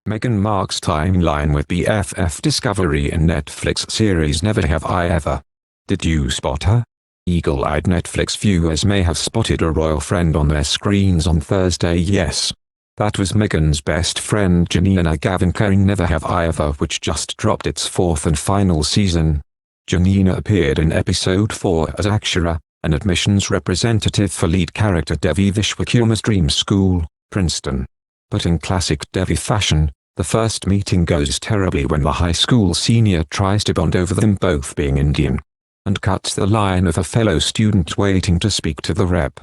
Meghan Markle's timeline with BFF discovery in Netflix series Never Have I Ever. Did you spot her? Eagle-eyed Netflix viewers may have spotted a royal friend on their screens on Thursday. Yes. That was Meghan's best friend Janina Gavankar in Never Have I Ever, which just dropped its fourth and final season. Janina appeared in episode 4 as Akshara, an admissions representative for lead character Devi Vishwakarma's dream school, Princeton. But in classic Devi fashion, the first meeting goes terribly when the high school senior tries to bond over them both being Indian, and cuts the line of a fellow student waiting to speak to the rep.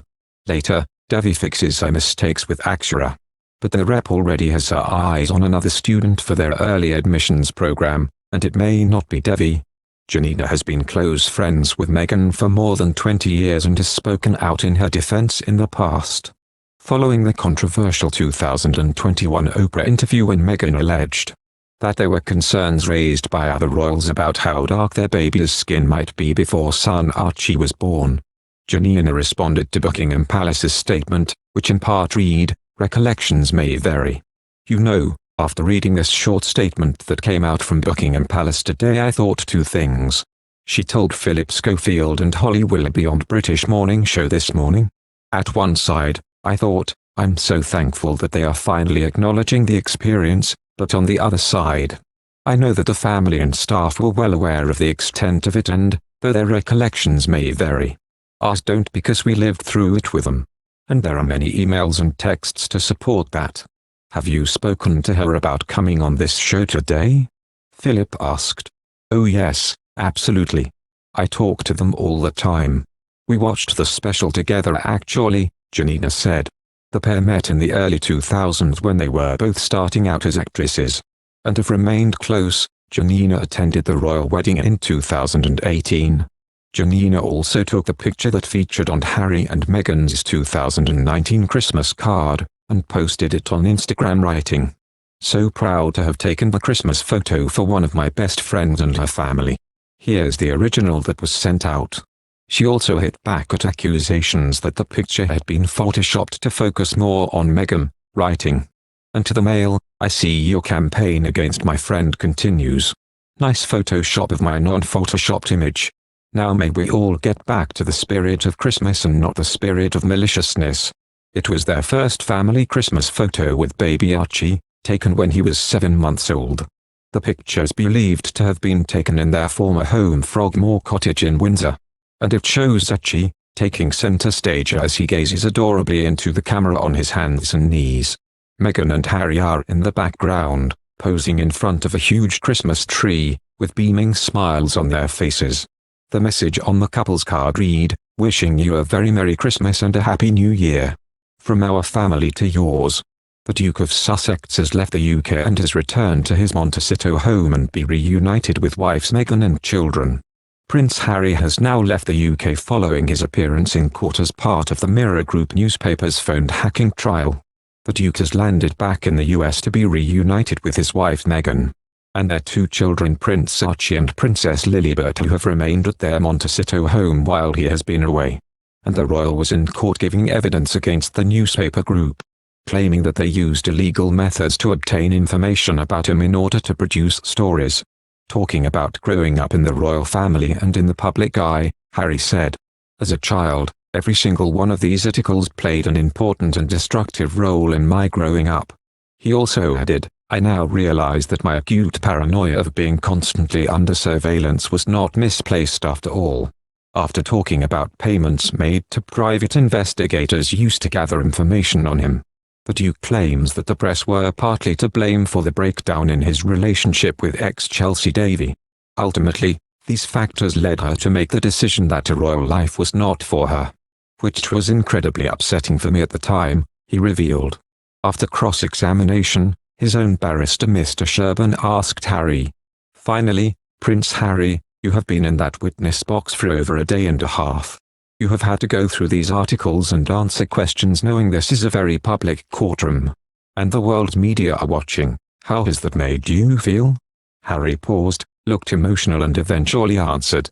Later, Devi fixes her mistakes with Akshara. But the rep already has her eyes on another student for their early admissions program, and it may not be Devi. Janina has been close friends with Meghan for more than 20 years and has spoken out in her defense in the past. Following the controversial 2021 Oprah interview when Meghan alleged that there were concerns raised by other royals about how dark their baby's skin might be before son Archie was born, Janina responded to Buckingham Palace's statement, which in part read, "Recollections may vary. You know, after reading this short statement that came out from Buckingham Palace today, I thought two things," she told Philip Schofield and Holly Willoughby on British Morning Show this morning. "At one side, I thought, I'm so thankful that they are finally acknowledging the experience, but on the other side, I know that the family and staff were well aware of the extent of it and, though their recollections may vary, ours don't because we lived through it with them. And there are many emails and texts to support that." "Have you spoken to her about coming on this show today?" Philip asked. "Oh yes, absolutely. I talk to them all the time. We watched the special together actually," Janina said. The pair met in the early 2000s when they were both starting out as actresses, and have remained close. Janina attended the royal wedding in 2018. Janina also took the picture that featured on Harry and Meghan's 2019 Christmas card, and posted it on Instagram writing, "So proud to have taken the Christmas photo for one of my best friends and her family. Here's the original that was sent out." She also hit back at accusations that the picture had been photoshopped to focus more on Meghan, writing, "And to the Mail, I see your campaign against my friend continues. Nice Photoshop of my non-photoshopped image. Now may we all get back to the spirit of Christmas and not the spirit of maliciousness." It was their first family Christmas photo with baby Archie, taken when he was 7 months old. The picture is believed to have been taken in their former home Frogmore Cottage in Windsor, and it shows Archie taking center stage as he gazes adorably into the camera on his hands and knees. Meghan and Harry are in the background, posing in front of a huge Christmas tree, with beaming smiles on their faces. The message on the couple's card read, "Wishing you a very Merry Christmas and a Happy New Year. From our family to yours." The Duke of Sussex has left the UK and has returned to his Montecito home and be reunited with wives Meghan and children. Prince Harry has now left the UK following his appearance in court as part of the Mirror Group newspaper's phone hacking trial. The Duke has landed back in the US to be reunited with his wife Meghan, and their two children Prince Archie and Princess Lilibet, who have remained at their Montecito home while he has been away. And the royal was in court giving evidence against the newspaper group, claiming that they used illegal methods to obtain information about him in order to produce stories. Talking about growing up in the royal family and in the public eye, Harry said, "As a child, every single one of these articles played an important and destructive role in my growing up." He also added, "I now realize that my acute paranoia of being constantly under surveillance was not misplaced after all." After talking about payments made to private investigators used to gather information on him, the Duke claims that the press were partly to blame for the breakdown in his relationship with ex-Chelsea Davy. Ultimately, these factors led her to make the decision that a royal life was not for her, which was incredibly upsetting for me at the time, he revealed. After cross-examination, his own barrister Mr. Sherburn asked Harry, "Finally, Prince Harry, you have been in that witness box for over a day and a half. You have had to go through these articles and answer questions knowing this is a very public courtroom, and the world's media are watching. How has that made you feel?" Harry paused, looked emotional and eventually answered,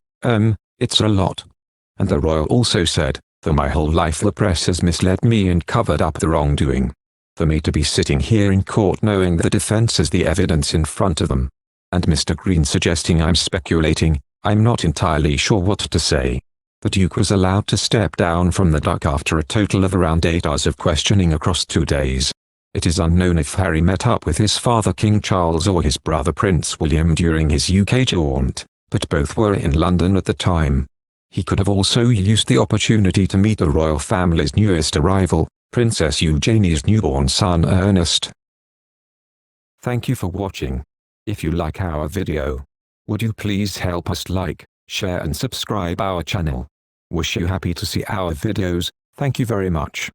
"It's a lot." And the royal also said, "For my whole life the press has misled me and covered up the wrongdoing. for me to be sitting here in court knowing the defense has the evidence in front of them. And Mr. Green suggesting I'm speculating, I'm not entirely sure what to say. The Duke was allowed to step down from the dock after a total of around 8 hours of questioning across 2 days. It is unknown if Harry met up with his father King Charles or his brother Prince William during his UK jaunt, but both were in London at the time. He could have also used the opportunity to meet the royal family's newest arrival, Princess Eugenie's newborn son Ernest. Thank you for watching. If you like our video, would you please help us like, share and subscribe our channel. Wish you happy to see our videos. Thank you very much.